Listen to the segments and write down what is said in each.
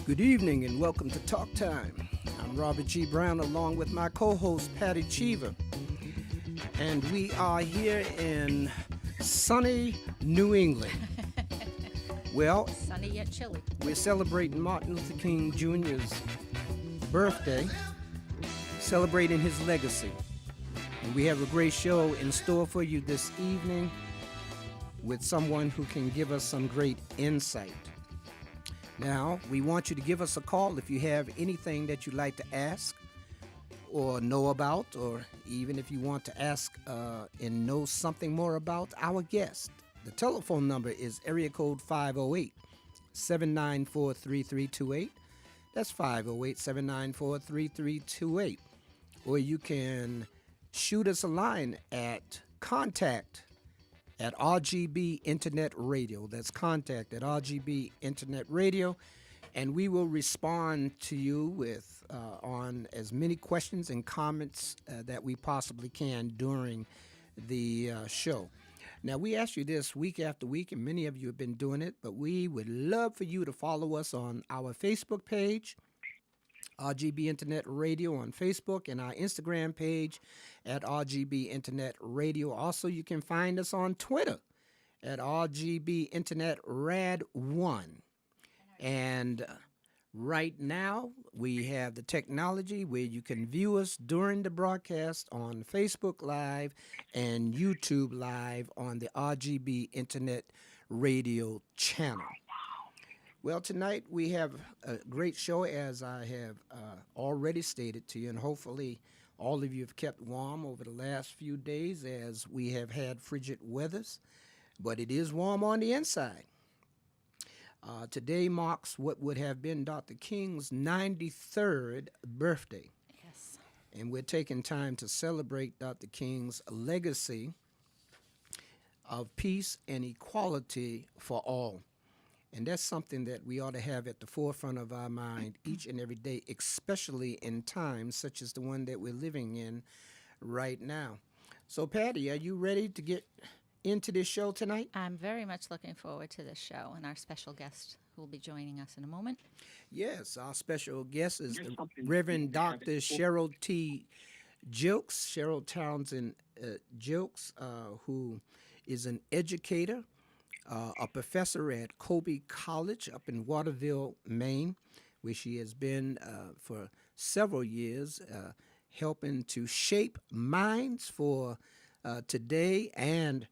Good evening and welcome to Talk Time. I'm Robert G. Brown along with my co-host Patty Cheever. And we are here in sunny New England. Well, sunny yet chilly. We're celebrating Martin Luther King Jr.'s birthday, celebrating his legacy. And we have a great show in store for you this evening with someone who can give us some great insight. Now, we want you to give us a call if you have anything that you'd like to ask or know about, or even if you want to ask and know something more about our guest. The telephone number is area code 508-794-3328. That's 508-794-3328. Or you can shoot us a line at contact at RGB Internet Radio. That's contact at RGB Internet Radio. And we will respond to you with on as many questions and comments that we possibly can during the show. Now, we ask you this week after week, and many of you have been doing it, but we would love for you to follow us on our Facebook page, RGB Internet Radio on Facebook, and our Instagram page at RGB Internet Radio. Also, you can find us on Twitter at RGB Internet Rad 1. And right now, we have the technology where you can view us during the broadcast on Facebook Live and YouTube Live on the RGB Internet Radio channel. Well, tonight we have a great show, as I have already stated to you, and hopefully all of you have kept warm over the last few days as we have had frigid weathers, but it is warm on the inside. Today marks what would have been Dr. King's 93rd birthday. Yes. And we're taking time to celebrate Dr. King's legacy of peace and equality for all. And that's something that we ought to have at the forefront of our mind each and every day, especially in times such as the one that we're living in right now. So, Patty, are you ready to get into this show tonight? I'm very much looking forward to this show and our special guest who will be joining us in a moment. Yes, our special guest is the Reverend Dr. Cheryl T. Jilks, Cheryl Townsend Jilks, who is an educator, a professor at Colby College up in Waterville, Maine, where she has been for several years, helping to shape minds for today and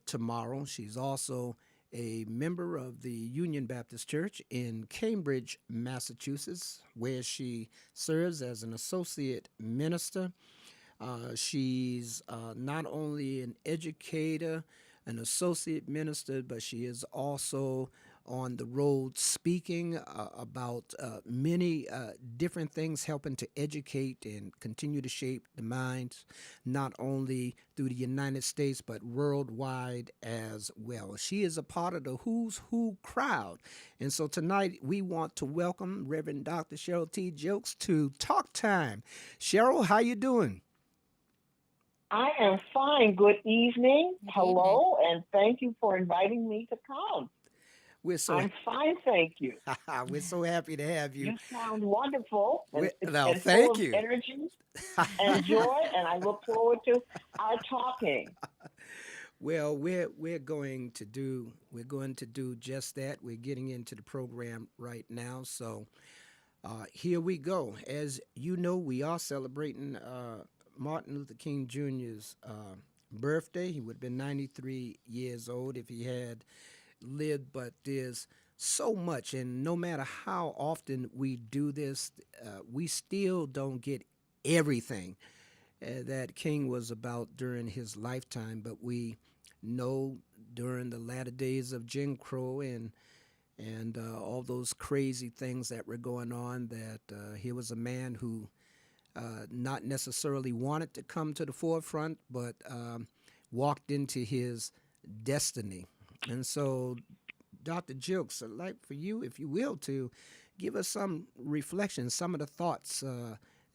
tomorrow. She's also a member of the Union Baptist Church in Cambridge, Massachusetts, where she serves as an associate minister. She's not only an educator, an associate minister, but she is also on the road speaking about many different things, helping to educate and continue to shape the minds, not only through the United States, but worldwide as well. She is a part of the Who's Who crowd. And so tonight we want to welcome Reverend Dr. Cheryl T. Jilks to Talk Time. Cheryl, how you doing? I am fine. Good evening. Hello, and thank you for inviting me to come. I'm fine, thank you. We're so happy to have you. You sound wonderful. Thank full you. Of energy and joy, and I look forward to our talking. Well, we're going to do just that. We're getting into the program right now, so here we go. As you know, we are celebrating Martin Luther King Jr.'s birthday. He would have been 93 years old if he had lived, but there's so much, and no matter how often we do this, we still don't get everything that King was about during his lifetime, but we know during the latter days of Jim Crow and all those crazy things that were going on, that he was a man who not necessarily wanted to come to the forefront, but walked into his destiny. And so, Dr. Jilks, I'd like for you, if you will, to give us some reflections, some of the thoughts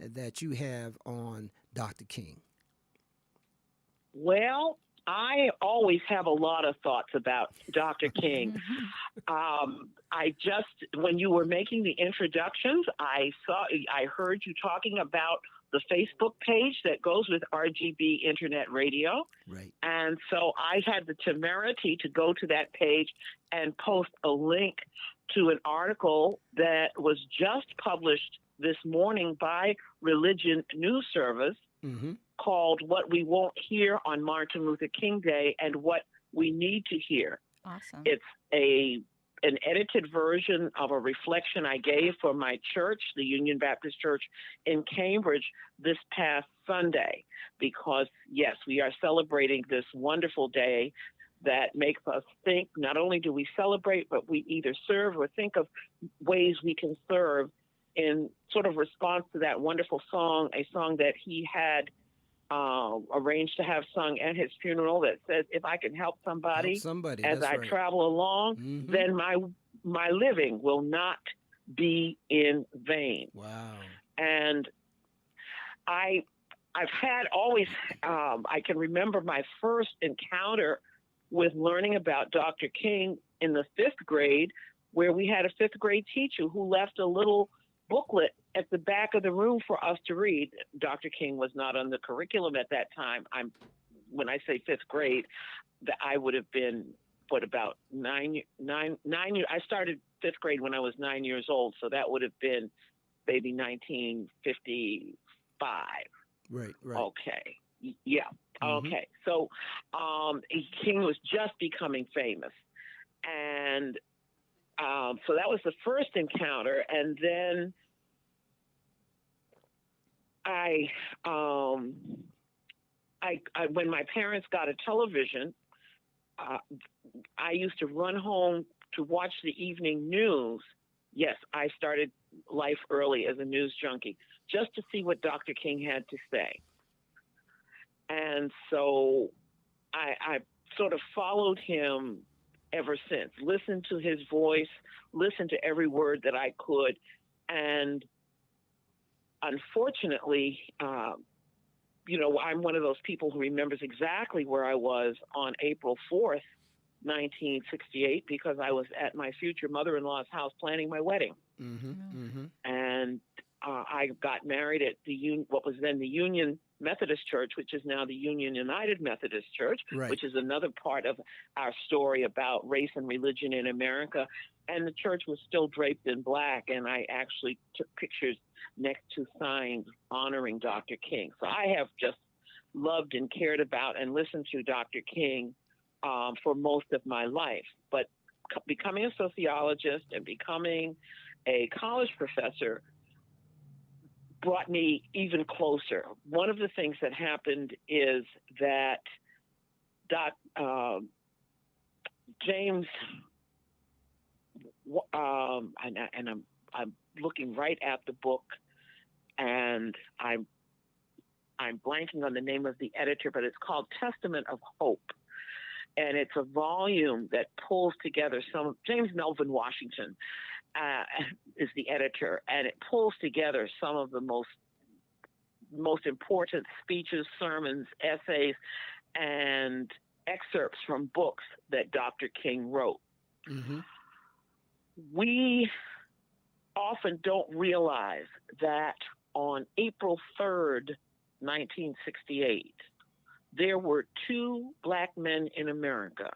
that you have on Dr. King. Well, I always have a lot of thoughts about Dr. King. When you were making the introductions, I heard you talking about the Facebook page that goes with RGB Internet Radio. Right. And so I had the temerity to go to that page and post a link to an article that was just published this morning by Religion News Service called What We Won't Hear on Martin Luther King Day and What We Need to Hear. Awesome. It's an edited version of a reflection I gave for my church, the Union Baptist Church in Cambridge, this past Sunday, because, yes, we are celebrating this wonderful day that makes us think. Not only do we celebrate, but we either serve or think of ways we can serve in sort of response to that wonderful song, a song that he had arranged to have sung at his funeral that says, if I can help somebody as I travel along, then my living will not be in vain. Wow. And I can remember my first encounter with learning about Dr. King in the 5th grade, where we had a 5th grade teacher who left a little booklet at the back of the room for us to read. Dr. King was not on the curriculum at that time. When I say 5th grade, I would have been, about 9 years. I started 5th grade when I was 9 years old, so that would have been maybe 1955. Right. Okay. Yeah. Okay. So King was just becoming famous. And so that was the first encounter. And then when my parents got a television, I used to run home to watch the evening news. Yes, I started life early as a news junkie, just to see what Dr. King had to say. And so I sort of followed him ever since, listened to his voice, listened to every word that I could. And unfortunately, I'm one of those people who remembers exactly where I was on April 4th, 1968, because I was at my future mother-in-law's house planning my wedding. And I got married at what was then the Union Methodist Church, which is now the Union United Methodist Church, which is another part of our story about race and religion in America. And the church was still draped in black, and I actually took pictures next to signs honoring Dr. King. So I have just loved and cared about and listened to Dr. King for most of my life. But becoming a sociologist and becoming a college professor brought me even closer. One of the things that happened is that James, and I'm looking right at the book, and I'm blanking on the name of the editor, but it's called Testament of Hope. And it's a volume that pulls together James Melvin Washington is the editor, and it pulls together some of the most important speeches, sermons, essays, and excerpts from books that Dr. King wrote. We often don't realize that on April 3rd, 1968, there were 2 black men in America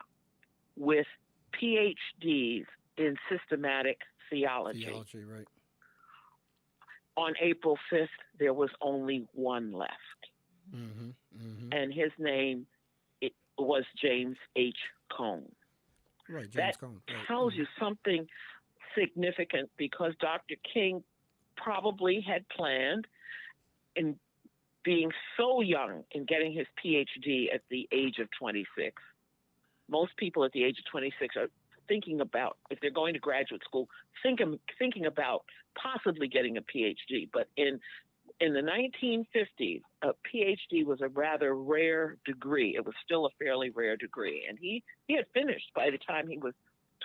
with PhDs in systematic theology. Right. On April 5th, there was only one left. And his name was James H. Cone. Right, James Cone. That tells you something significant, because Dr. King probably had planned, in being so young and getting his PhD at the age of 26. Most people at the age of 26 are thinking about, if they're going to graduate school, thinking about possibly getting a PhD. But in the 1950s, a PhD was a rather rare degree. It was still a fairly rare degree. And he had finished by the time he was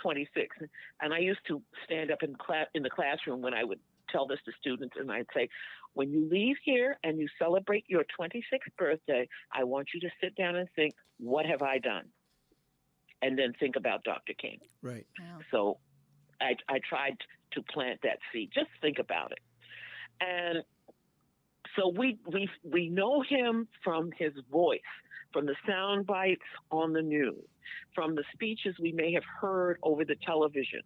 26. And I used to stand up in the classroom when I would tell this to students, and I'd say, when you leave here and you celebrate your 26th birthday, I want you to sit down and think, what have I done? And then think about Dr. King. Right. Wow. So I tried to plant that seed. Just think about it. And so we know him from his voice, from the sound bites on the news, from the speeches we may have heard over the television.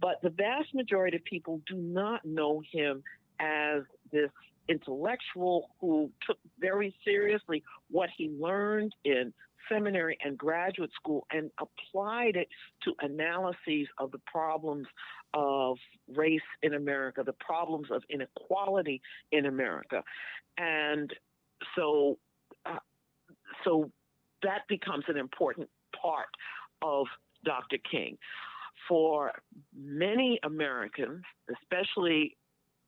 But the vast majority of people do not know him as this intellectual who took very seriously what he learned in seminary and graduate school and applied it to analyses of the problems of race in America, the problems of inequality in America. And so that becomes an important part of Dr. King. For many Americans, especially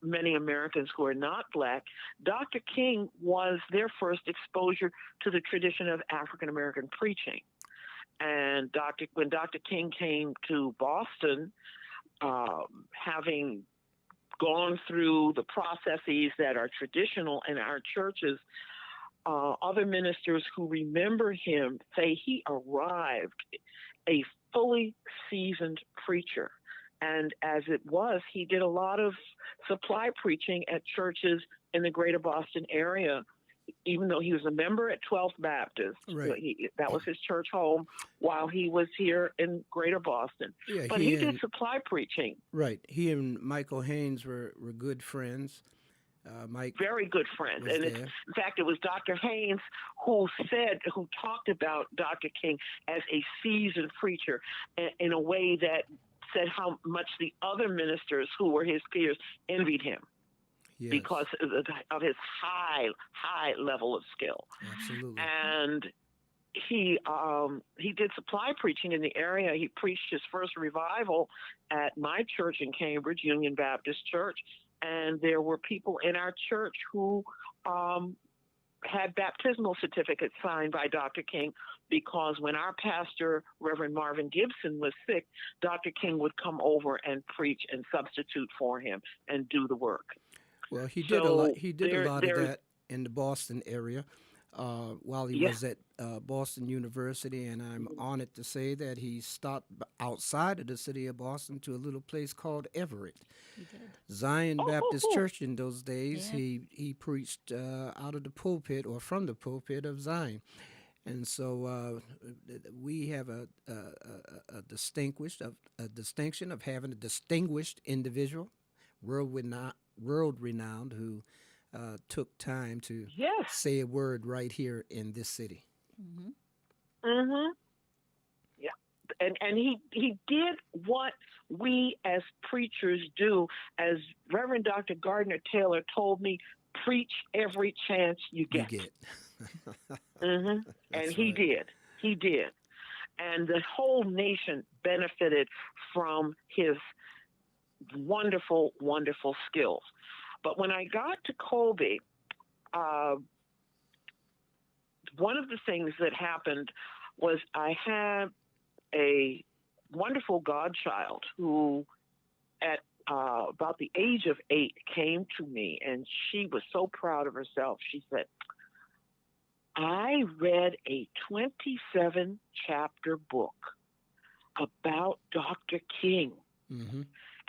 many Americans who are not Black, Dr. King was their first exposure to the tradition of African American preaching. And when Dr. King came to Boston, having gone through the processes that are traditional in our churches, other ministers who remember him say he arrived a fully seasoned preacher. And as it was, he did a lot of supply preaching at churches in the greater Boston area, even though he was a member at 12th Baptist. Right. That was his church home while he was here in greater Boston. Yeah, but he did supply preaching. Right. He and Michael Haynes were good friends. Mike, very good friends. And in fact, it was Dr. Haynes who talked about Dr. King as a seasoned preacher in a way that said how much the other ministers who were his peers envied him. Yes. Because of his high level of skill. Absolutely. And he did supply preaching in the area. He preached his first revival at my church in Cambridge, Union Baptist Church. And there were people in our church who had baptismal certificates signed by Dr. King, because when our pastor, Reverend Marvin Gibson, was sick, Dr. King would come over and preach and substitute for him and do the work. Well, he did a lot. He did a lot of that in the Boston area while he was at Boston University, and I'm honored to say that he stopped outside of the city of Boston to a little place called Everett. He did. Zion Baptist Church in those days. Yeah. He preached out of the pulpit or from the pulpit of Zion. And so we have a distinction of having a distinguished individual, world-renowned, who took time to say a word right here in this city. Mm-hmm. Mm-hmm. Yeah. And he did what we as preachers do. As Reverend Dr. Gardner Taylor told me, preach every chance you get. Mm-hmm. And he did. He did. And the whole nation benefited from his wonderful, wonderful skills. But when I got to Colby, one of the things that happened was I had a wonderful godchild who at about the age of 8 came to me, and she was so proud of herself. She said, I read a 27-chapter book about Dr. King. Mm-hmm.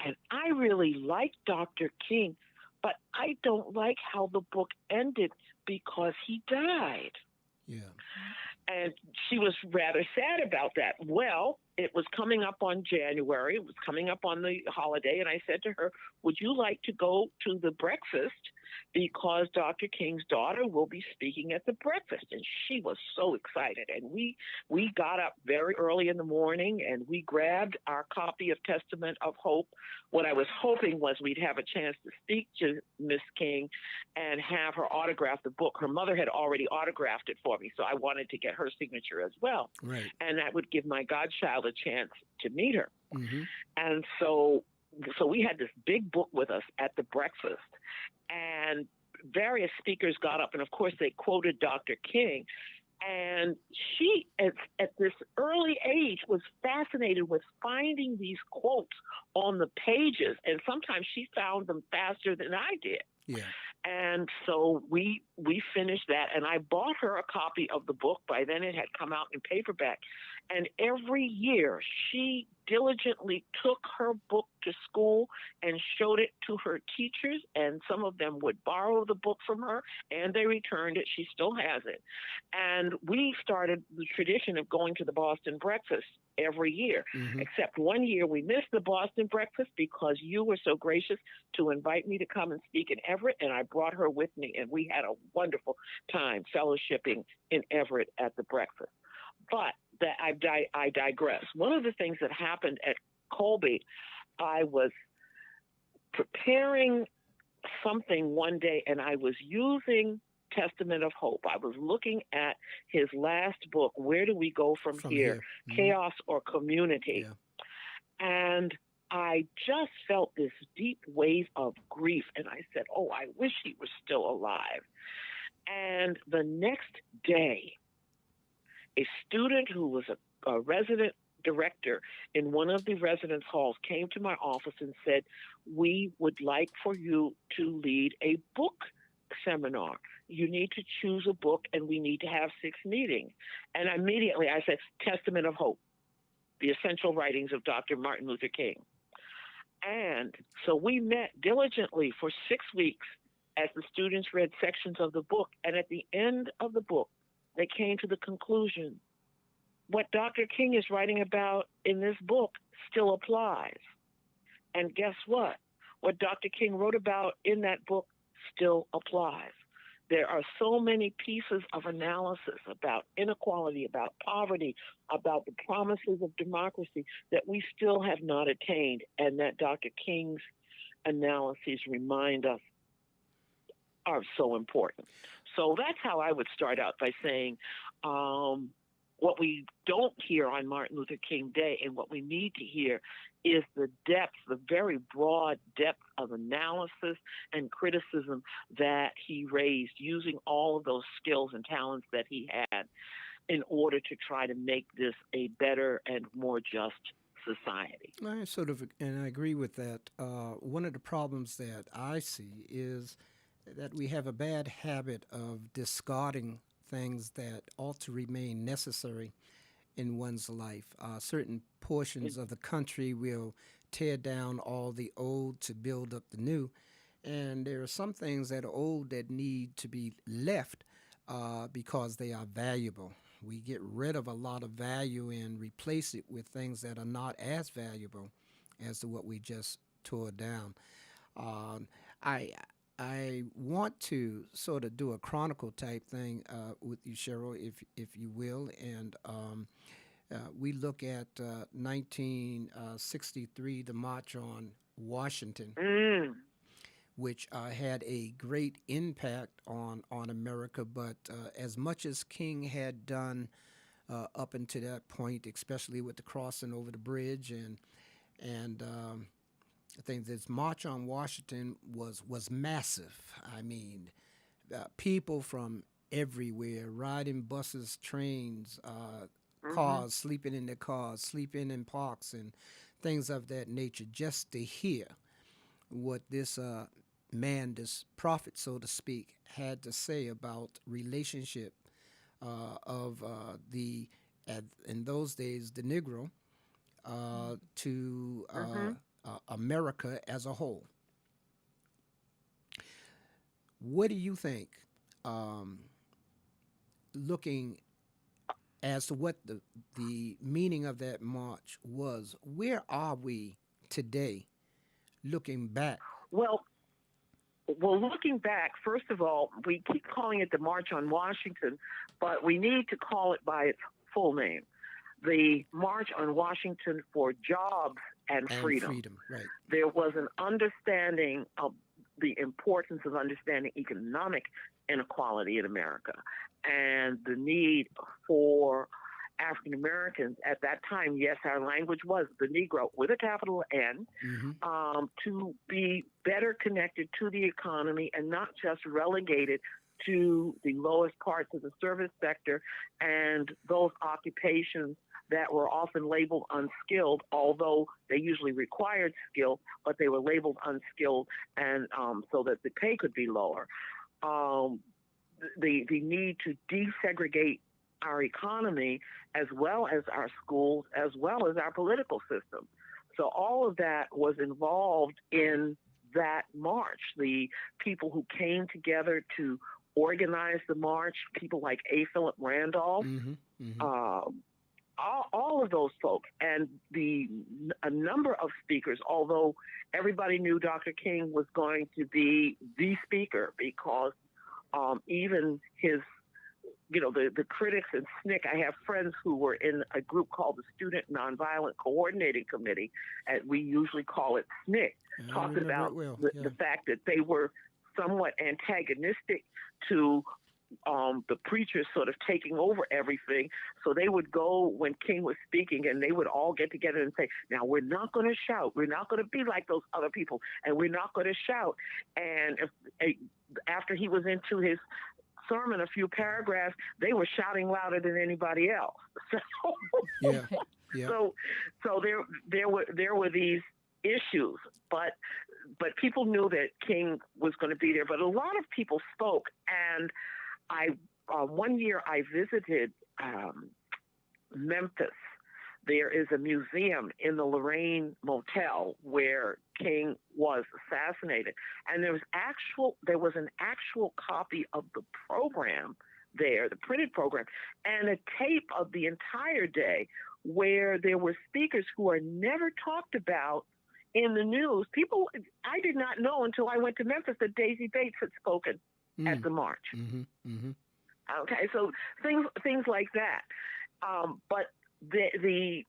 And I really like Dr. King, but I don't like how the book ended because he died. Yeah. And she was rather sad about that. Well, it was coming up on January. It was coming up on the holiday. And I said to her, would you like to go to the breakfast? Because Dr. King's daughter will be speaking at the breakfast. And she was so excited. And we got up very early in the morning and we grabbed our copy of Testament of Hope. What I was hoping was we'd have a chance to speak to Miss King and have her autograph the book. Her mother had already autographed it for me, so I wanted to get her signature as well. Right. And that would give my godchild a chance to meet her. Mm-hmm. And so we had this big book with us at the breakfast, and various speakers got up, and of course they quoted Dr. King. And she, at this early age, was fascinated with finding these quotes on the pages. And sometimes she found them faster than I did. Yeah. And so we finished that, and I bought her a copy of the book. By then it had come out in paperback. And every year she diligently took her book to school and showed it to her teachers, and some of them would borrow the book from her, and they returned it. She still has it. And we started the tradition of going to the Boston Breakfast every year, except one year we missed the Boston Breakfast because you were so gracious to invite me to come and speak in Everett, and I brought her with me, and we had a wonderful time fellowshipping in Everett at the breakfast. But that I digress. One of the things that happened at Colby, I was preparing something one day, and I was using Testament of Hope. I was looking at his last book, Where Do We Go From Here? Chaos or Community. Yeah. And I just felt this deep wave of grief, and I said, oh, I wish he was still alive. And the next day, a student who was a resident director in one of the residence halls came to my office and said, we would like for you to lead a book seminar. You need to choose a book, and we need to have 6 meetings. And immediately I said, Testament of Hope, the essential writings of Dr. Martin Luther King. And so we met diligently for 6 weeks as the students read sections of the book. And at the end of the book, they came to the conclusion, what Dr. King is writing about in this book still applies. And guess what? What Dr. King wrote about in that book still applies. There are so many pieces of analysis about inequality, about poverty, about the promises of democracy that we still have not attained, and that Dr. King's analyses remind us are so important. So that's how I would start out, by saying what we don't hear on Martin Luther King Day and what we need to hear is the depth, the very broad depth of analysis and criticism that he raised, using all of those skills and talents that he had in order to try to make this a better and more just society. And I agree with that. One of the problems that I see is that we have a bad habit of discarding things that ought to remain necessary in one's life. Certain portions of the country will tear down all the old to build up the new. And there are some things that are old that need to be left because they are valuable. We get rid of a lot of value and replace it with things that are not as valuable as to what we just tore down. I want to sort of do a chronicle type thing with you, Cheryl, if you will, and we look at 1963, the March on Washington, which had a great impact on America. But as much as King had done up until that point, especially with the crossing over the bridge and I think this March on Washington was massive. I mean, people from everywhere, riding buses, trains, cars, sleeping in their cars, sleeping in parks, and things of that nature, just to hear what this man, this prophet, so to speak, had to say about relationship of in those days, the Negro to America as a whole. What do you think, looking as to what the meaning of that march was? Where are we today, looking back? Well, looking back, first of all, we keep calling it the March on Washington, but we need to call it by its full name. The March on Washington for Jobs and Freedom. Right. There was an understanding of the importance of understanding economic inequality in America and the need for African Americans at that time, yes, our language was the Negro with a capital N, to be better connected to the economy and not just relegated to the lowest parts of the service sector and those occupations that were often labeled unskilled, although they usually required skill, but they were labeled unskilled, and so that the pay could be lower. The need to desegregate our economy as well as our schools, as well as our political system. So all of that was involved in that march. The people who came together to organize the march, people like A. Philip Randolph, all of those folks, and a number of speakers, although everybody knew Dr. King was going to be the speaker, because even his, the critics and SNCC, I have friends who were in a group called the Student Nonviolent Coordinating Committee, and we usually call it SNCC, talking about the fact that they were somewhat antagonistic to the preachers sort of taking over everything. So they would go when King was speaking, and they would all get together and say, now, we're not going to shout. We're not going to be like those other people, and we're not going to shout. And after he was into his sermon, a few paragraphs, they were shouting louder than anybody else. So there were these issues, but people knew that King was going to be there. But a lot of people spoke, and one year I visited Memphis. There is a museum in the Lorraine Motel where King was assassinated, and there was an actual copy of the program there, the printed program, and a tape of the entire day where there were speakers who are never talked about in the news. People, I did not know until I went to Memphis that Daisy Bates had spoken at the march. Okay, so things like that. But we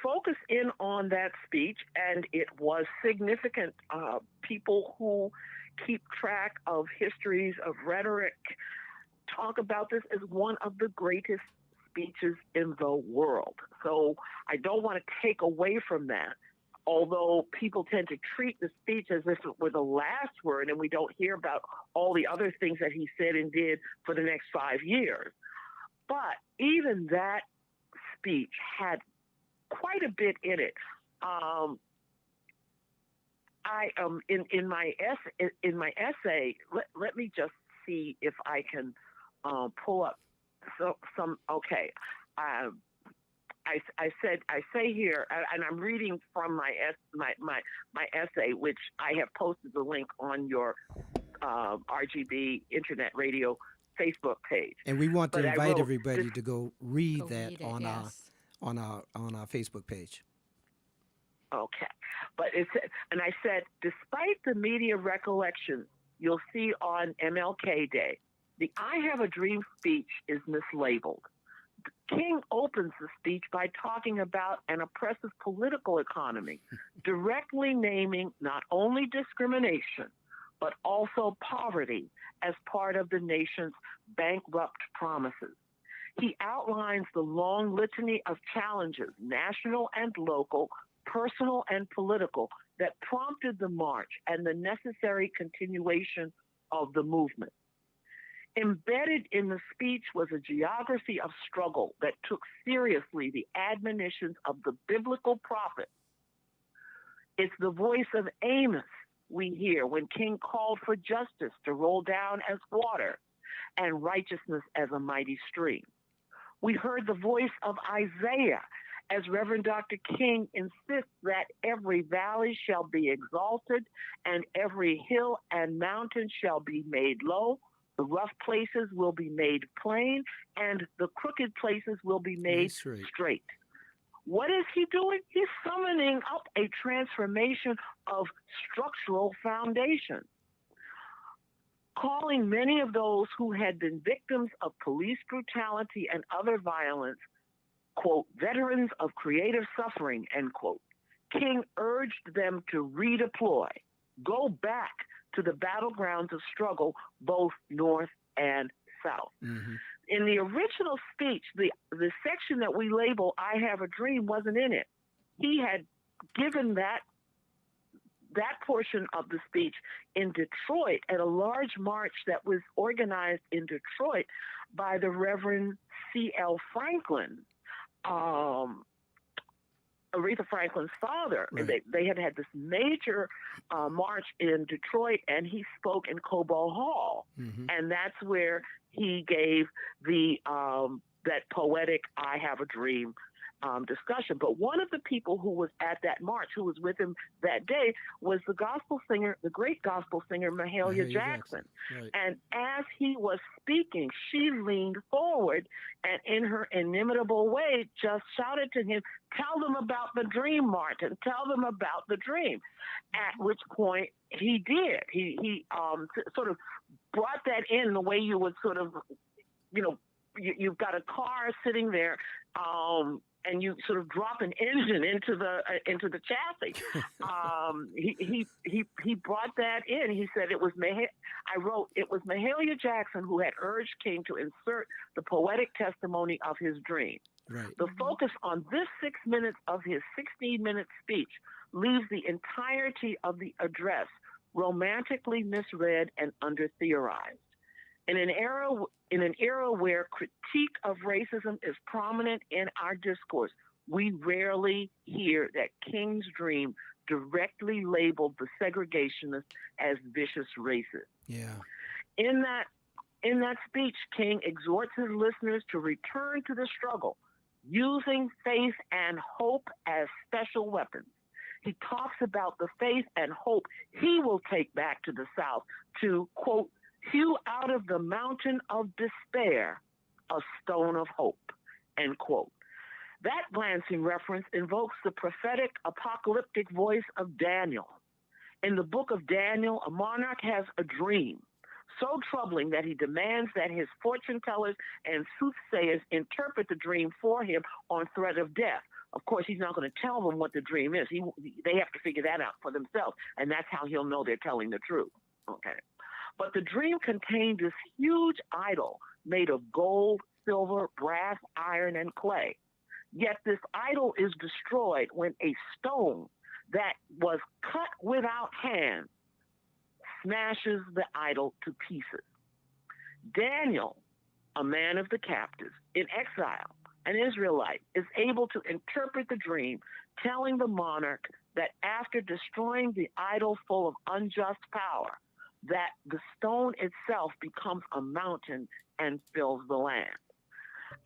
focus in on that speech, and it was significant. People who keep track of histories of rhetoric talk about this as one of the greatest speeches in the world. So I don't want to take away from that, although people tend to treat the speech as if it were the last word, and we don't hear about all the other things that he said and did for the next 5 years. But even that speech had quite a bit in it. In my essay, let me just see if I can pull up some. Okay, I say here, and I'm reading from my essay, which I have posted the link on your RGB Internet Radio Facebook page. And we want to invite everybody to go read that on our Facebook page. Okay, but I said, despite the media recollections you'll see on MLK Day, the "I Have a Dream" speech is mislabeled. King opens the speech by talking about an oppressive political economy, directly naming not only discrimination, but also poverty as part of the nation's bankrupt promises. He outlines the long litany of challenges, national and local, personal and political, that prompted the march and the necessary continuation of the movement. Embedded in the speech was a geography of struggle that took seriously the admonitions of the biblical prophet. It's the voice of Amos we hear when King called for justice to roll down as water and righteousness as a mighty stream. We heard the voice of Isaiah as Reverend Dr. King insists that every valley shall be exalted and every hill and mountain shall be made low. The rough places will be made plain, and the crooked places will be made straight. What is he doing? He's summoning up a transformation of structural foundation, calling many of those who had been victims of police brutality and other violence, quote, veterans of creative suffering, end quote. King urged them to redeploy, go back to the battlegrounds of struggle, both north and south. Mm-hmm. In the original speech, the section that we label "I Have a Dream" wasn't in it. He had given that that portion of the speech in Detroit at a large march that was organized in Detroit by the Reverend C.L. Franklin, Aretha Franklin's father. Right. They had this major march in Detroit, and he spoke in Cobo Hall, and that's where he gave the that poetic "I Have a Dream" discussion. But one of the people who was at that march, who was with him that day, was the gospel singer, the great gospel singer, Mahalia Jackson. Right. And as he was speaking, she leaned forward and in her inimitable way just shouted to him, "Tell them about the dream, Martin. Tell them about the dream." At which point he did. He sort of brought that in the way you would sort of, you've got a car sitting there, and you sort of drop an engine into the chassis. He brought that in. He said it was Mahalia Jackson who had urged King to insert the poetic testimony of his dream. Right. The focus on this 6 minutes of his 16-minute speech leaves the entirety of the address romantically misread and under-theorized. In an era where critique of racism is prominent in our discourse, we rarely hear that King's dream directly labeled the segregationists as vicious racists. Yeah. In that speech, King exhorts his listeners to return to the struggle, using faith and hope as special weapons. He talks about the faith and hope he will take back to the South to, quote, hew out of the mountain of despair a stone of hope, end quote. That glancing reference invokes the prophetic apocalyptic voice of Daniel. In the book of Daniel, a monarch has a dream so troubling that he demands that his fortune tellers and soothsayers interpret the dream for him on threat of death. Of course, he's not going to tell them what the dream is. They have to figure that out for themselves, and that's how he'll know they're telling the truth. Okay. But the dream contained this huge idol made of gold, silver, brass, iron, and clay. Yet this idol is destroyed when a stone that was cut without hands smashes the idol to pieces. Daniel, a man of the captives, in exile, an Israelite, is able to interpret the dream, telling the monarch that after destroying the idol full of unjust power, that the stone itself becomes a mountain and fills the land.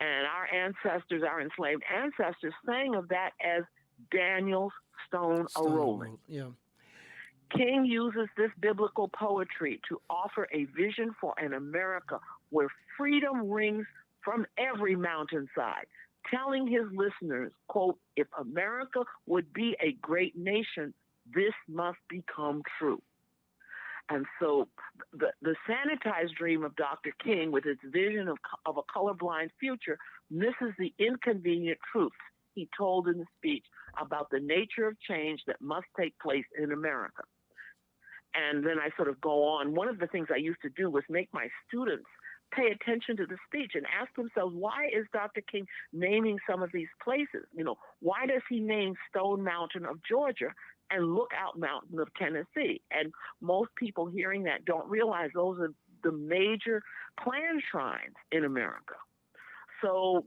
And our enslaved ancestors sang of that as Daniel's stone a-rolling. Yeah. King uses this biblical poetry to offer a vision for an America where freedom rings from every mountainside, telling his listeners, quote, if America would be a great nation, this must become true. And so the sanitized dream of Dr. King, with its vision of a colorblind future, misses the inconvenient truths he told in the speech about the nature of change that must take place in America. And then I sort of go on. One of the things I used to do was make my students pay attention to the speech and ask themselves, why is Dr. King naming some of these places? Why does he name Stone Mountain of Georgia and Lookout Mountain of Tennessee? And most people hearing that don't realize those are the major Klan shrines in America. So,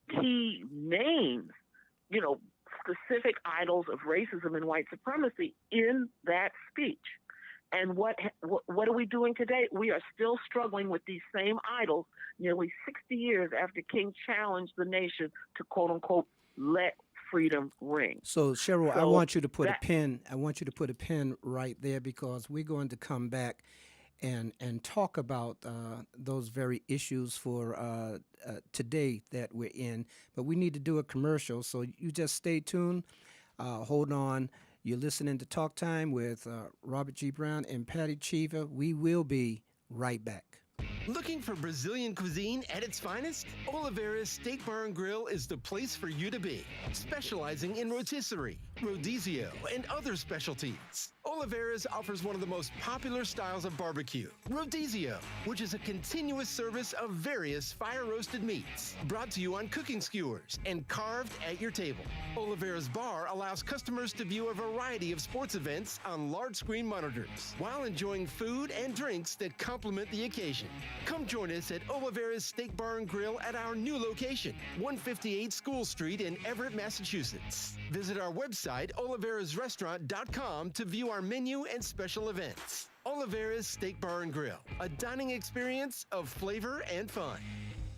he names, specific idols of racism and white supremacy in that speech. And what are we doing today? We are still struggling with these same idols nearly 60 years after King challenged the nation to, quote unquote, let freedom ring. So Cheryl, I want you to put a pin. I want you to put a pin right there, because we're going to come back and talk about those very issues for today that we're in. But we need to do a commercial, so you just stay tuned. Hold on. You're listening to Talk Time with Robert G. Brown and Patty Cheever. We will be right back. Looking for Brazilian cuisine at its finest? Oliveira's Steak Bar and Grill is the place for you to be. Specializing in rotisserie, rodizio, and other specialties. Oliveira's offers one of the most popular styles of barbecue, rodizio, which is a continuous service of various fire-roasted meats, brought to you on cooking skewers and carved at your table. Oliveira's Bar allows customers to view a variety of sports events on large-screen monitors, while enjoying food and drinks that complement the occasion. Come join us at Oliveira's Steak Bar and Grill at our new location, 158 School Street in Everett, Massachusetts. Visit our website, oliveirasrestaurant.com, to view our menu and special events. Oliveira's Steak Bar and Grill, a dining experience of flavor and fun.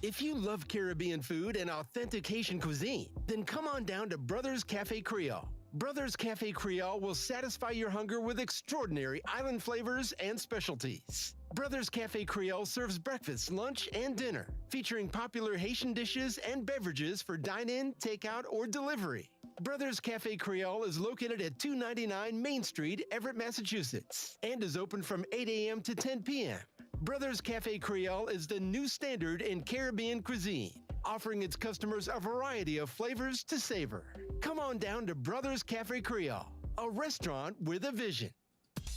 If you love Caribbean food and authentic Haitian cuisine, then come on down to Brothers Cafe Creole. Brothers Cafe Creole will satisfy your hunger with extraordinary island flavors and specialties. Brothers Cafe Creole serves breakfast, lunch, and dinner, featuring popular Haitian dishes and beverages for dine-in, takeout, or delivery. Brothers Cafe Creole is located at 299 Main Street, Everett, Massachusetts, and is open from 8 a.m. to 10 p.m. Brothers Cafe Creole is the new standard in Caribbean cuisine, offering its customers a variety of flavors to savor. Come on down to Brothers Cafe Creole, a restaurant with a vision.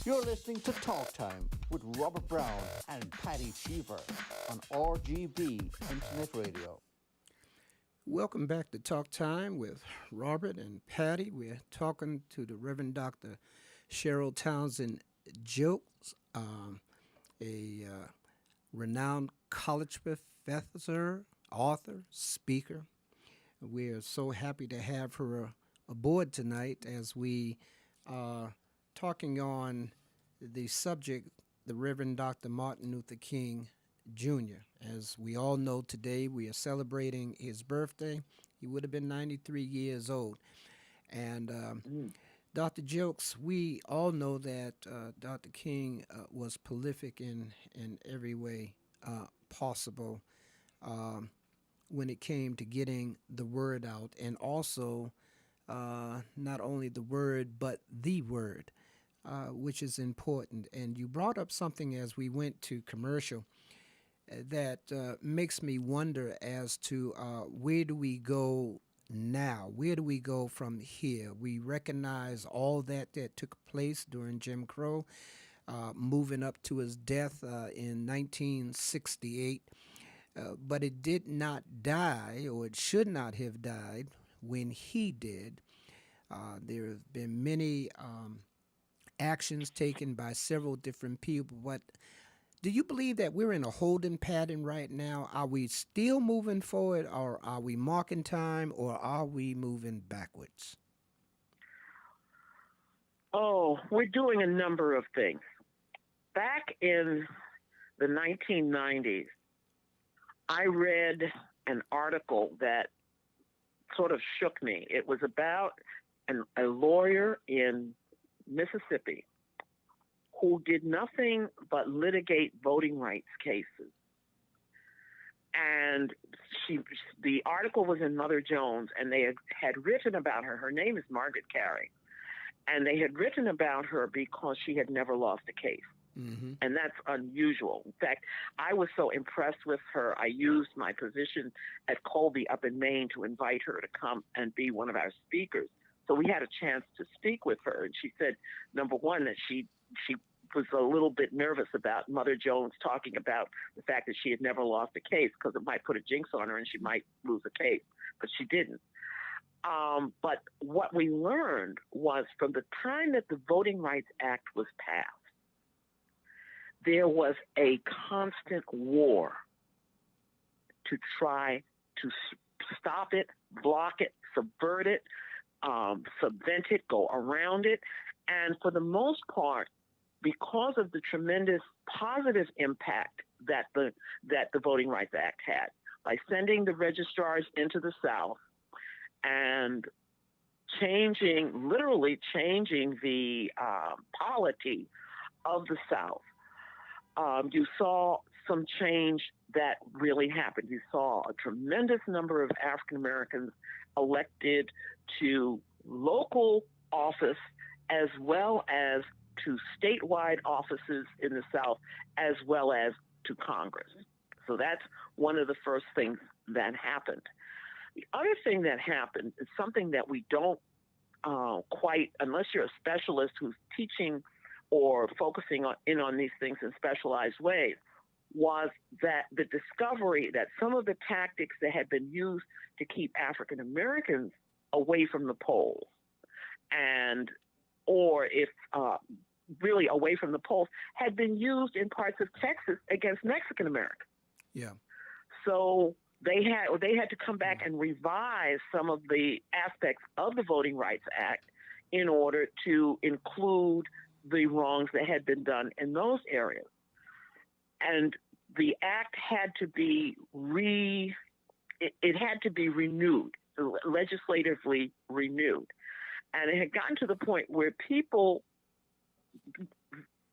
You're listening to Talk Time with Robert Brown and Patty Cheever on RGB Internet Radio. Welcome back to Talk Time with Robert and Patty. We're talking to the Reverend Dr. Cheryl Townsend Jokes, a renowned college professor, author, speaker. We are so happy to have her aboard tonight as we are talking on the subject, the Reverend Dr. Martin Luther King Jr. As we all know, today we are celebrating his birthday. He would have been 93 years old. And Dr. Jokes, we all know that Dr. King was prolific in every way possible when it came to getting the word out, and also not only the word, but the word, which is important. And you brought up something as we went to commercial that makes me wonder as to where do we go now? Where do we go from here? We recognize all that took place during Jim Crow, moving up to his death in 1968. But it did not die, or it should not have died, when he did. There have been many actions taken by several different people, but do you believe that we're in a holding pattern right now? Are we still moving forward, or are we marking time, or are we moving backwards? Oh, we're doing a number of things. Back in the 1990s, I read an article that sort of shook me. It was about a lawyer in Mississippi who did nothing but litigate voting rights cases. And the article was in Mother Jones, and they had written about her. Her name is Margaret Carey. And they had written about her because she had never lost a case. Mm-hmm. And that's unusual. In fact, I was so impressed with her, I used my position at Colby up in Maine to invite her to come and be one of our speakers. So we had a chance to speak with her. And she said, number one, that she was a little bit nervous about Mother Jones talking about the fact that she had never lost a case, because it might put a jinx on her and she might lose a case. But she didn't. But what we learned was, from the time that the Voting Rights Act was passed, there was a constant war to try to stop it, block it, subvert it, subvent it, go around it. And for the most part, because of the tremendous positive impact that the Voting Rights Act had, by sending the registrars into the South and literally changing the polity of the South, you saw some change that really happened. You saw a tremendous number of African Americans elected to local office, as well as to statewide offices in the South, as well as to Congress. So that's one of the first things that happened. The other thing that happened is something that we don't quite, unless you're a specialist who's teaching or focusing on these things in specialized ways, was that the discovery that some of the tactics that had been used to keep African Americans away from the polls, or if really away from the polls, had been used in parts of Texas against Mexican Americans. Yeah. So they had to come back and revise some of the aspects of the Voting Rights Act in order to include the wrongs that had been done in those areas. And the act had to be renewed, legislatively renewed. And it had gotten to the point where people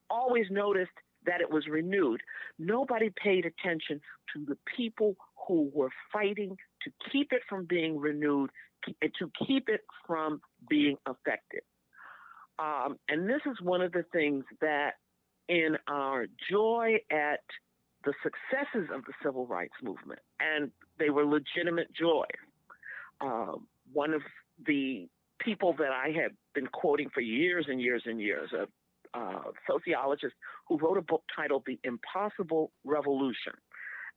always noticed that it was renewed. Nobody paid attention to the people who were fighting to keep it from being renewed, to keep it from being effective. And this is one of the things that, in our joy at the successes of the civil rights movement, and they were legitimate joy. One of the people that I have been quoting for years and years and years, a sociologist who wrote a book titled The Impossible Revolution.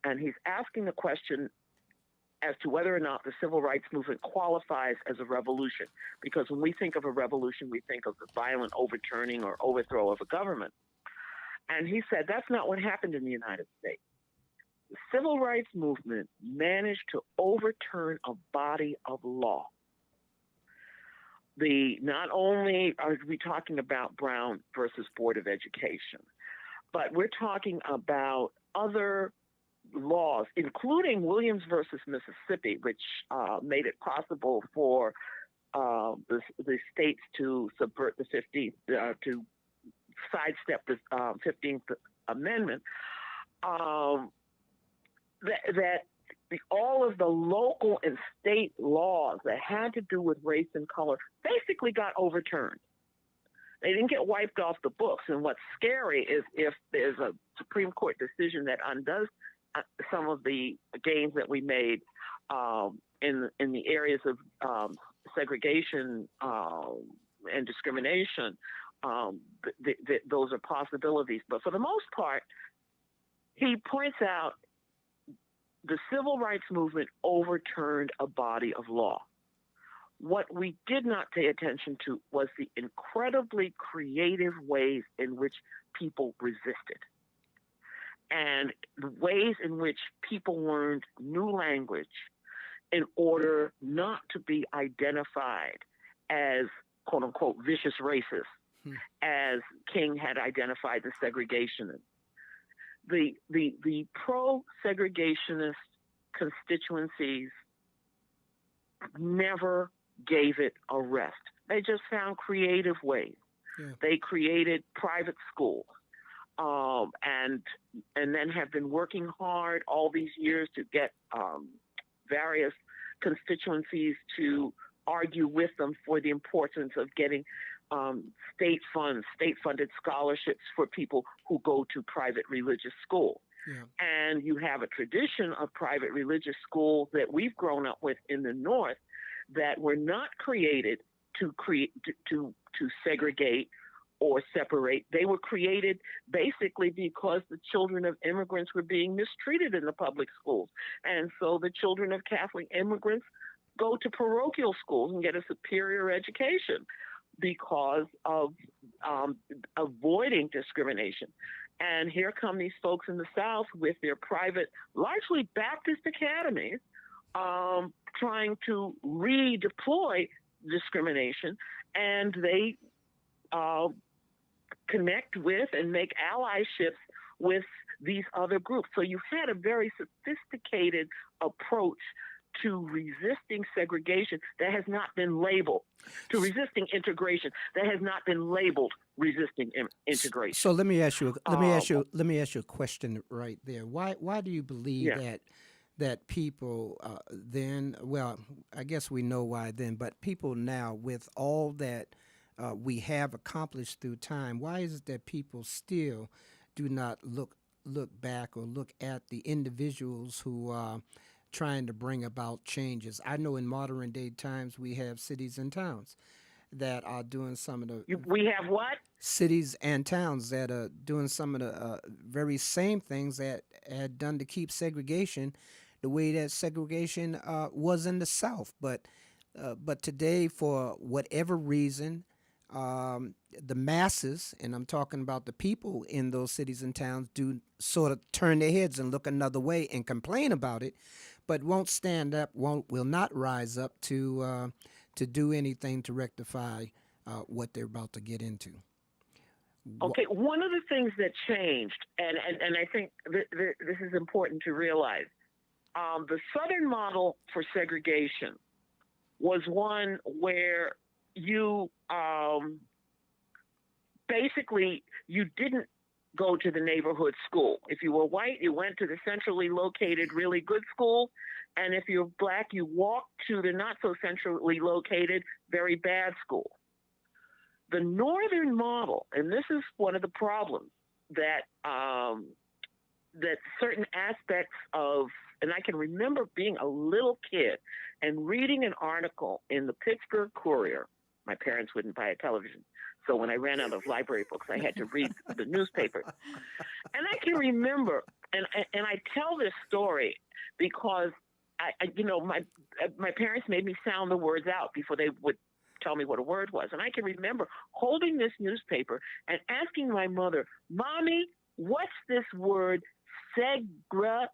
And he's asking the question as to whether or not the civil rights movement qualifies as a revolution. Because when we think of a revolution, we think of the violent overturning or overthrow of a government. And he said that's not what happened in the United States. The civil rights movement managed to overturn a body of law. Not only are we talking about Brown versus Board of Education, but we're talking about other laws, including Williams versus Mississippi, which made it possible for the states to subvert the 15th, to sidestep the 15th Amendment. All of the local and state laws that had to do with race and color basically got overturned. They didn't get wiped off the books. And what's scary is if there's a Supreme Court decision that undoes some of the gains that we made in the areas of segregation and discrimination, those are possibilities. But for the most part, he points out the civil rights movement overturned a body of law. What we did not pay attention to was the incredibly creative ways in which people resisted, and the ways in which people learned new language in order not to be identified as quote unquote vicious racists, as King had identified the segregationists. The pro-segregationist constituencies never gave it a rest. They just found creative ways. Yeah. They created private schools, and then have been working hard all these years to get various constituencies to argue with them for the importance of getting state-funded scholarships for people who go to private religious schools. Yeah. And you have a tradition of private religious schools that we've grown up with in the North that were not created to segregate or separate. They were created basically because the children of immigrants were being mistreated in the public schools. And so the children of Catholic immigrants go to parochial schools and get a superior education because of avoiding discrimination. And here come these folks in the South with their private, largely Baptist academies, trying to redeploy discrimination, and they connect with and make allyships with these other groups. So you had a very sophisticated approach to resisting segregation that has not been labeled, to resisting integration that has not been labeled resisting integration. So let me ask you a question right there. Why do you believe that people then? Well, I guess we know why then, but people now, with all that we have accomplished through time, why is it that people still do not look look back or look at the individuals who are trying to bring about changes. I know in modern day times we have cities and towns that are doing some of the We have what? cities and towns that are doing some of the very same things that had done to keep segregation the way that segregation was in the South. But today, for whatever reason, the masses, and I'm talking about the people in those cities and towns, do sort of turn their heads and look another way and complain about it, but won't stand up, will not rise up to do anything to rectify what they're about to get into. Okay, one of the things that changed, and I think this is important to realize, the Southern model for segregation was one where you basically you didn't go to the neighborhood school. If you were white, you went to the centrally located, really good school, and if you're black, you walked to the not so centrally located, very bad school. The Northern model, and this is one of the problems that that certain aspects of, and I can remember being a little kid and reading an article in the Pittsburgh Courier. My parents wouldn't buy a television, so when I ran out of library books, I had to read the newspaper. And I can remember, and I tell this story because my parents made me sound the words out before they would tell me what a word was. And I can remember holding this newspaper and asking my mother, "Mommy, what's this word segregation?"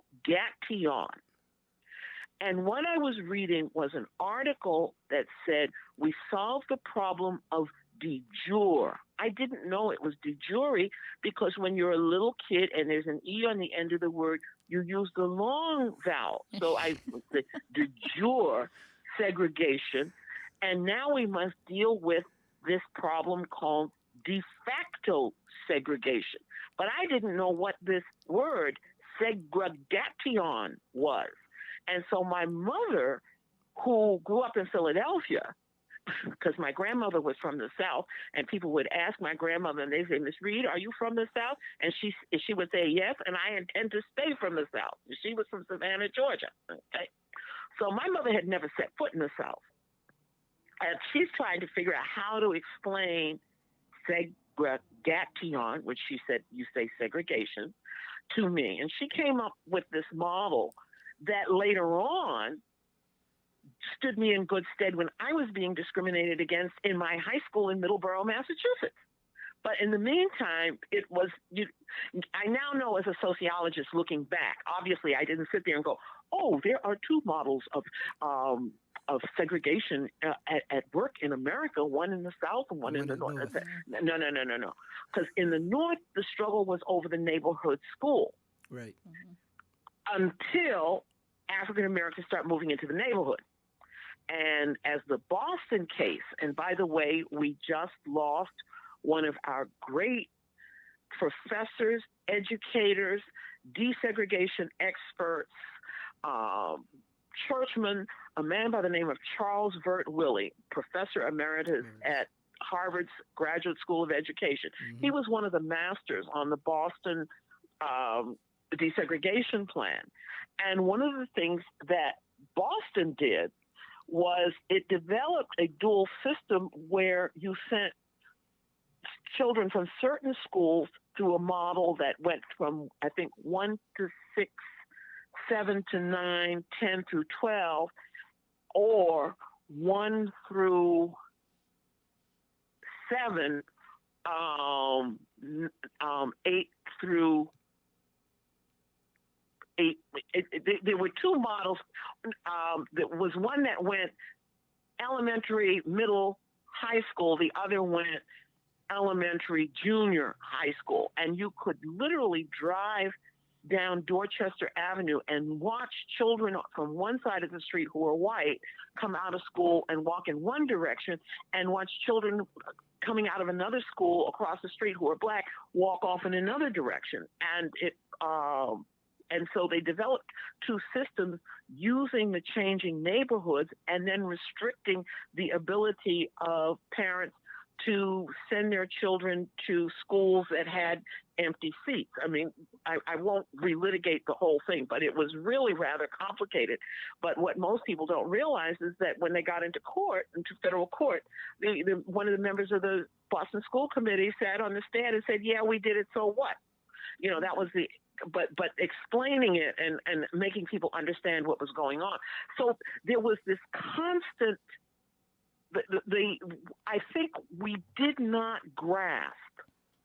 And what I was reading was an article that said, we solved the problem of de jure. I didn't know it was de jure because when you're a little kid and there's an E on the end of the word, you use the long vowel. So the de jure segregation. And now we must deal with this problem called de facto segregation. But I didn't know what this word segregation was. And so my mother, who grew up in Philadelphia, because my grandmother was from the South, and people would ask my grandmother, and they'd say, "Miss Reed, are you from the South?" And she would say, "Yes, and I intend to stay from the South." She was from Savannah, Georgia. Okay, so my mother had never set foot in the South. And she's trying to figure out how to explain segregation, which she said, you say segregation, to me. And she came up with this model that later on stood me in good stead when I was being discriminated against in my high school in Middleborough, Massachusetts. But in the meantime, I now know as a sociologist looking back, obviously I didn't sit there and go, oh, there are two models of segregation at work in America, one in the South and one in the North. No. Because in the North, the struggle was over the neighborhood school. Right. Until African Americans start moving into the neighborhood. And as the Boston case, and by the way, we just lost one of our great professors, educators, desegregation experts, churchman, a man by the name of Charles Vert Willey, professor emeritus at Harvard's Graduate School of Education. Mm-hmm. He was one of the masters on the Boston desegregation plan. And one of the things that Boston did was it developed a dual system where you sent children from certain schools through a model that went from, I think, 1 to 6, 7 to 9, 10 through 12, or 1 through 7, 8 through 8. There were two models. There was one that went elementary, middle, high school. The other went elementary, junior high school. And you could literally drive down Dorchester Avenue and watch children from one side of the street who were white come out of school and walk in one direction, and watch children coming out of another school across the street who are black walk off in another direction. And so they developed two systems using the changing neighborhoods and then restricting the ability of parents to send their children to schools that had empty seats. I mean, I won't relitigate the whole thing, but it was really rather complicated. But what most people don't realize is that when they got into federal court, one of the members of the Boston School Committee sat on the stand and said, yeah, we did it, so what? You know, that was but explaining it and making people understand what was going on. So there was this constant, I think we did not grasp,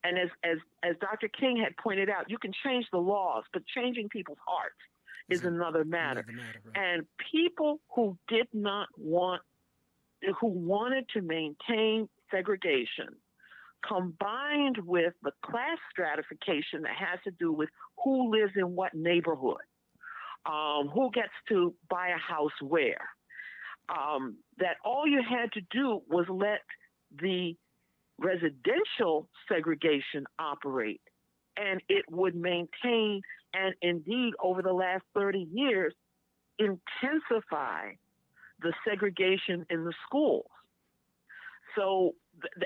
and as Dr. King had pointed out, you can change the laws, but changing people's hearts is another matter. Right. And people who wanted to maintain segregation, combined with the class stratification that has to do with who lives in what neighborhood, who gets to buy a house where, that all you had to do was let the residential segregation operate, and it would maintain, and indeed over the last 30 years, intensify the segregation in the schools. So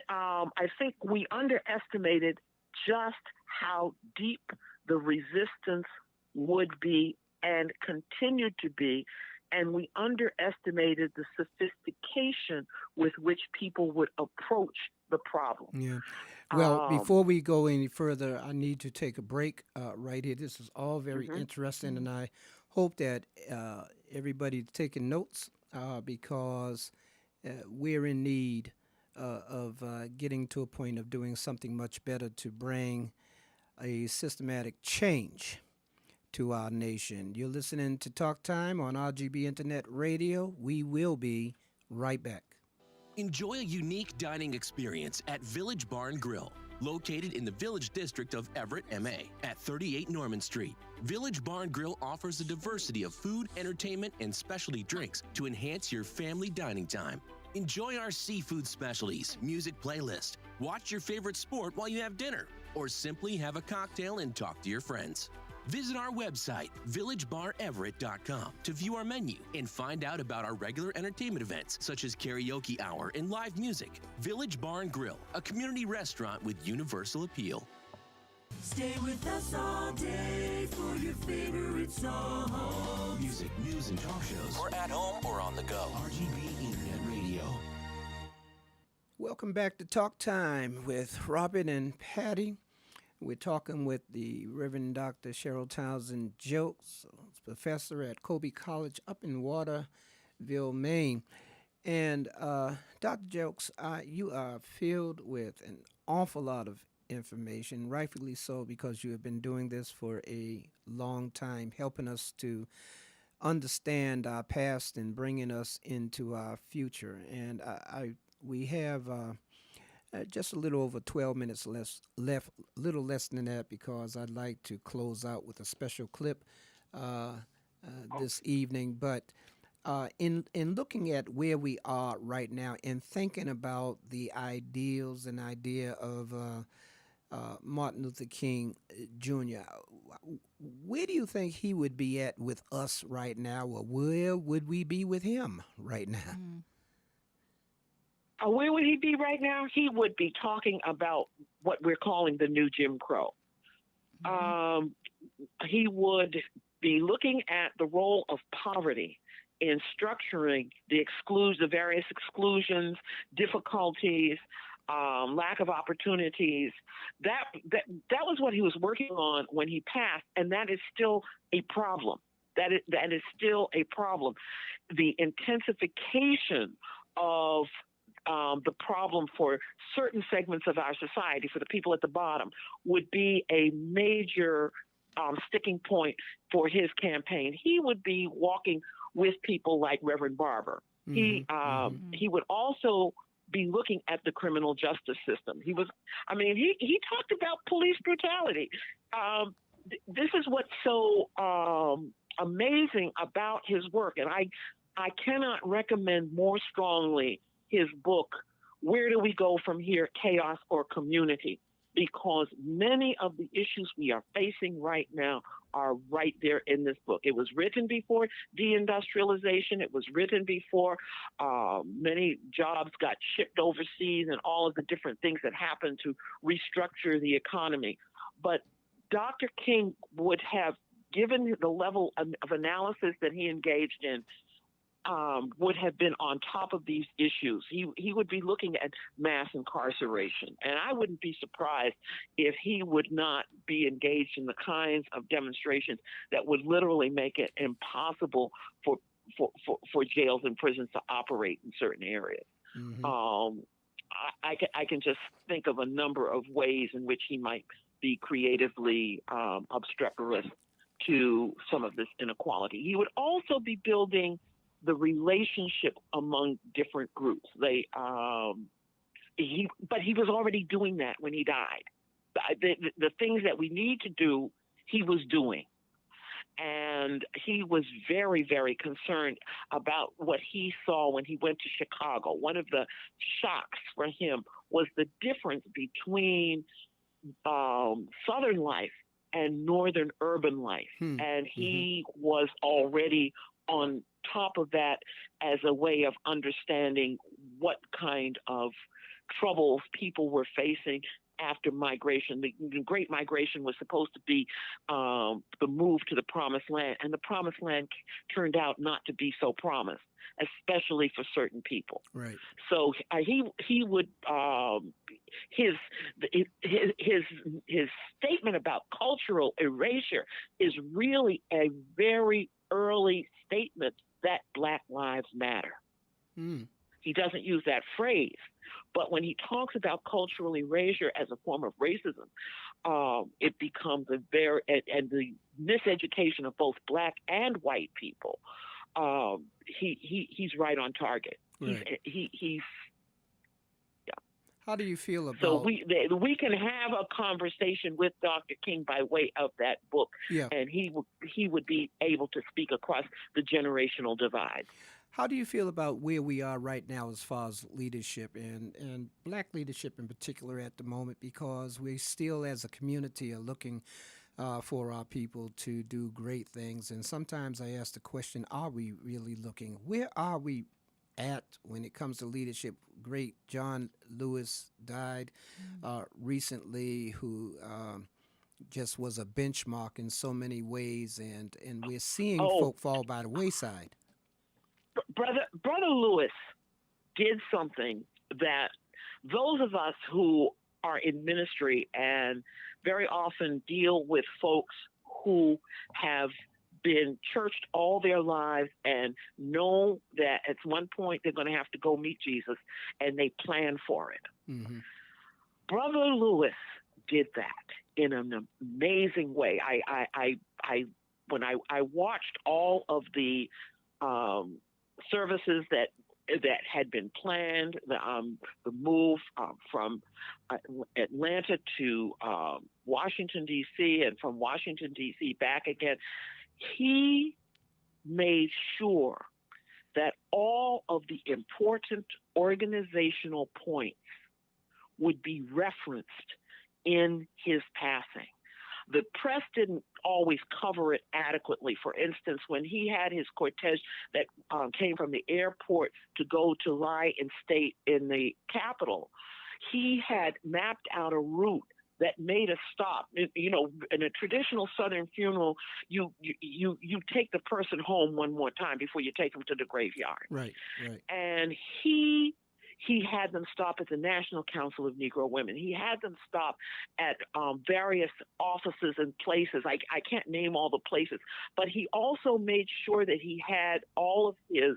I think we underestimated just how deep the resistance would be and continue to be, and we underestimated the sophistication with which people would approach the problem. Yeah. Well, before we go any further, I need to take a break right here. This is all very interesting, and I hope that everybody's taking notes because we're in need of getting to a point of doing something much better to bring a systematic change to our nation. You're listening to Talk Time on RGB Internet Radio. We will be right back. Enjoy a unique dining experience at Village Bar and Grill, located in the Village District of Everett, MA, at 38 Norman Street. Village Bar and Grill offers a diversity of food, entertainment, and specialty drinks to enhance your family dining time. Enjoy our seafood specialties, music playlist, watch your favorite sport while you have dinner, or simply have a cocktail and talk to your friends. Visit our website, villagebareverett.com, to view our menu and find out about our regular entertainment events, such as karaoke hour and live music. Village Bar and Grill, a community restaurant with universal appeal. Stay with us all day for your favorite song. Music, news, and talk shows. Or at home or on the go. RGB Internet Radio. Welcome back to Talk Time with Robin and Patty. We're talking with the Reverend Dr. Cheryl Townsend Jokes, professor at Colby College up in Waterville, Maine. And Dr. Jokes, you are filled with an awful lot of information, rightfully so, because you have been doing this for a long time, helping us to understand our past and bringing us into our future. And we have just a little over 12 minutes left, little less than that, because I'd like to close out with a special clip this evening. But in looking at where we are right now and thinking about the ideals and idea of Martin Luther King Jr., where do you think he would be at with us right now, or where would we be with him right now? Where would he be right now? He would be talking about what we're calling the new Jim Crow. He would be looking at the role of poverty in structuring the various exclusions, difficulties, lack of opportunities. That was what he was working on when he passed, and that is still a problem. That is still a problem. The intensification of the problem for certain segments of our society, for the people at the bottom, would be a major sticking point for his campaign. He would be walking with people like Reverend Barber. He would also be looking at the criminal justice system. He talked about police brutality. This is what's so amazing about his work, and I cannot recommend more strongly his book, Where Do We Go From Here, Chaos or Community? Because many of the issues we are facing right now are right there in this book. It was written before deindustrialization. It was written before many jobs got shipped overseas and all of the different things that happened to restructure the economy. But Dr. King would have, given the level of analysis that he engaged in, would have been on top of these issues. He would be looking at mass incarceration. And I wouldn't be surprised if he would not be engaged in the kinds of demonstrations that would literally make it impossible for jails and prisons to operate in certain areas. Mm-hmm. I can just think of a number of ways in which he might be creatively obstreperous to some of this inequality. He would also be building the relationship among different groups. But he was already doing that when he died. The things that we need to do, he was doing. And he was very, very concerned about what he saw when he went to Chicago. One of the shocks for him was the difference between Southern life and Northern urban life. And he was already on top of that as a way of understanding what kind of troubles people were facing after migration. The Great Migration was supposed to be the move to the Promised Land, and the Promised Land turned out not to be so promised, especially for certain people. Right. So he would his statement about cultural erasure is really a very early statement that Black Lives Matter. He doesn't use that phrase, but when he talks about cultural erasure as a form of racism, it becomes a very, and the miseducation of both Black and white people, he's right on target. Right. He's How do you feel about? So we can have a conversation with Dr. King by way of that book, and he would be able to speak across the generational divide. How do you feel about where we are right now as far as leadership and Black leadership in particular at the moment? Because we still, as a community, are looking for our people to do great things. And sometimes I ask the question, are we really looking? Where are we at when it comes to leadership? Great John Lewis died recently, who just was a benchmark in so many ways, and we're seeing folk fall by the wayside. Brother Lewis did something that those of us who are in ministry and very often deal with folks who have been churched all their lives and know that at one point they're going to have to go meet Jesus, and they plan for it. Mm-hmm. Brother Lewis did that in an amazing way. When I watched all of the services that had been planned, the move from Atlanta to Washington, D.C., and from Washington, D.C. back again, he made sure that all of the important organizational points would be referenced in his passing. The press didn't always cover it adequately. For instance, when he had his cortege that came from the airport to go to lie in state in the Capitol, he had mapped out a route that made a stop. You know, in a traditional Southern funeral, you take the person home one more time before you take them to the graveyard. Right. And he had them stop at the National Council of Negro Women. He had them stop at various offices and places. I can't name all the places, but he also made sure that he had all of his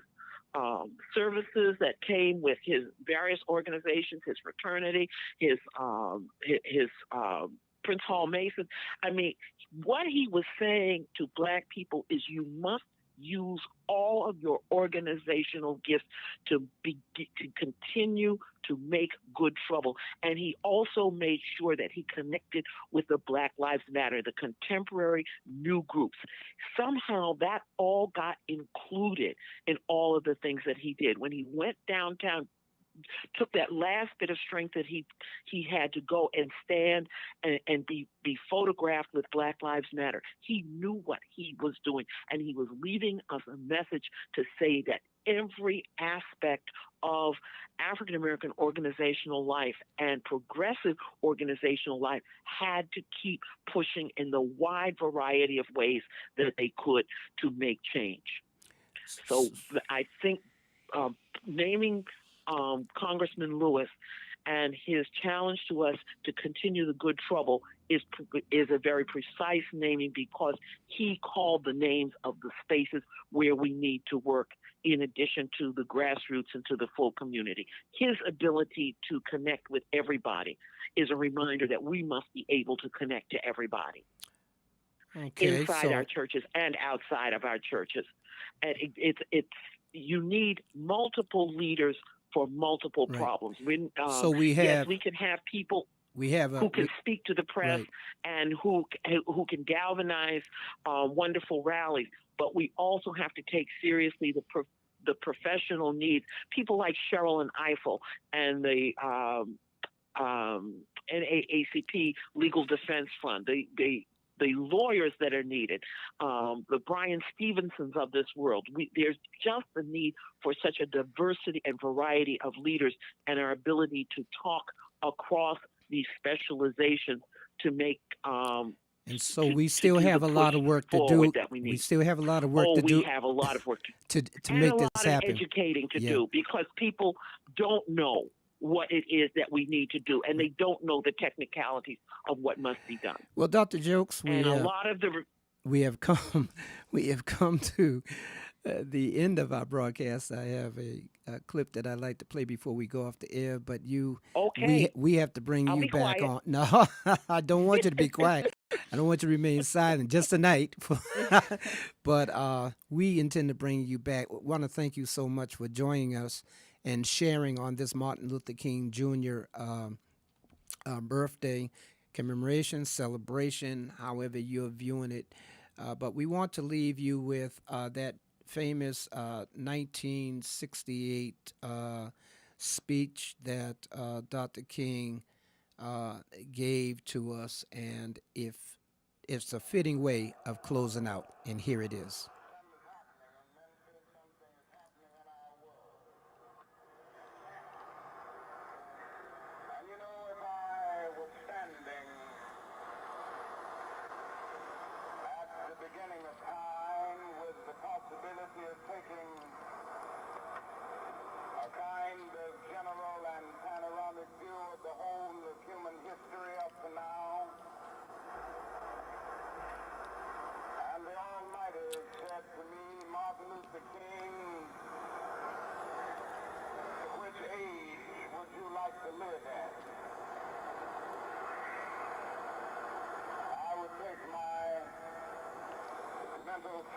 services that came with his various organizations, his fraternity, his Prince Hall Mason. I mean, what he was saying to Black people is you must use all of your organizational gifts to continue to make good trouble. And he also made sure that he connected with the Black Lives Matter, the contemporary new groups. Somehow that all got included in all of the things that he did. When he went downtown took that last bit of strength that he had to go and stand and be photographed with Black Lives Matter. He knew what he was doing, and he was leaving us a message to say that every aspect of African American organizational life and progressive organizational life had to keep pushing in the wide variety of ways that they could to make change. So I think naming Congressman Lewis and his challenge to us to continue the good trouble is a very precise naming, because he called the names of the spaces where we need to work in addition to the grassroots and to the full community. His ability to connect with everybody is a reminder that we must be able to connect to everybody. Okay, inside our churches and outside of our churches. And you need multiple leaders for multiple problems. So we have, yes, we can have people who can speak to the press and who can galvanize wonderful rallies, but we also have to take seriously the professional needs. People like Cheryl and Eiffel and the NAACP Legal Defense Fund, the lawyers that are needed, the Brian Stevensons of this world. There's just a need for such a diversity and variety of leaders, and our ability to talk across these specializations to make and so we still have a lot of work to do. We still have a lot of work to do. We have a lot of work to make this happen. And a lot of educating to do, because people don't know what it is that we need to do, and they don't know the technicalities of what must be done. Well, Dr. Jokes, we have come to the end of our broadcast. I have a clip that I'd like to play before we go off the air, but we have to bring you back quiet. on. No, I don't want you to be quiet. I don't want you to remain silent just tonight. But we intend to bring you back. I want to thank you so much for joining us and sharing on this Martin Luther King Jr. Birthday commemoration, celebration, however you're viewing it. But we want to leave you with that famous 1968 speech that Dr. King gave to us, and if it's a fitting way of closing out, and here it is.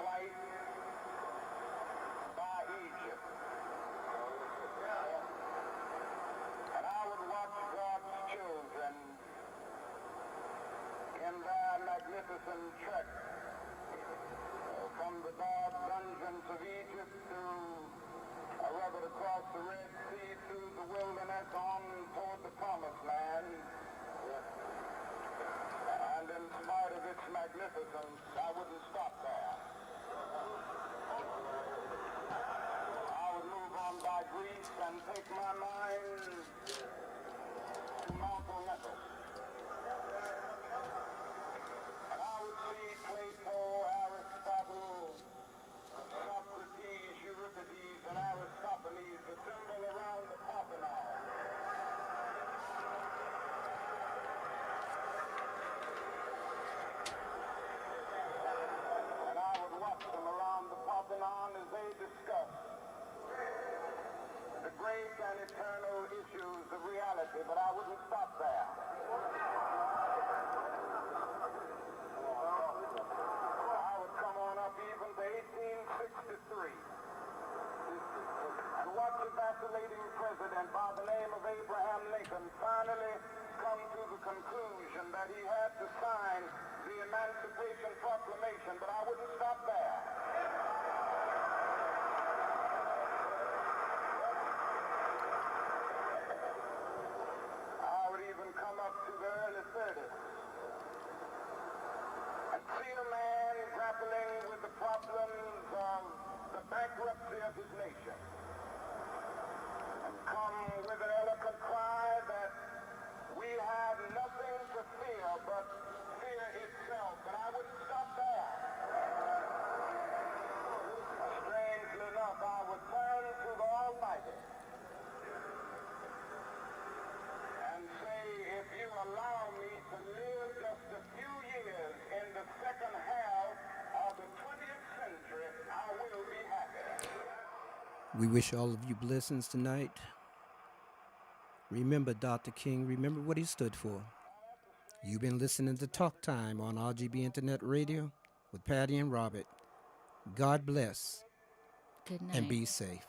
Flight by Egypt. And I would watch God's children in their magnificent trek from the dark dungeons of Egypt across the Red Sea through the wilderness on toward the Promised Land. And in spite of its magnificence, I wouldn't stop there. I would move on by Greece and take my mind to Mount Olympus. And I would see Plato, Aristotle, Socrates, Euripides, and Aristophanes assembled around the Parthenon. As they discuss the great and eternal issues of reality, but I wouldn't stop there. I would come on up even to 1863 and watch a vacillating president by the name of Abraham Lincoln finally come to the conclusion that he had to sign the Emancipation Proclamation, but I wouldn't stop there. of his nation. And come with an eloquent cry that we have nothing to fear but fear itself. But I wouldn't stop there. Strangely enough, I would turn to the Almighty and say, if you allow me to live just a few years in the second half of the 20th century, I will be happy. We wish all of you blessings tonight. Remember Dr. King, remember what he stood for. You've been listening to Talk Time on RGB Internet Radio with Patty and Robert. God bless Good night. and be safe.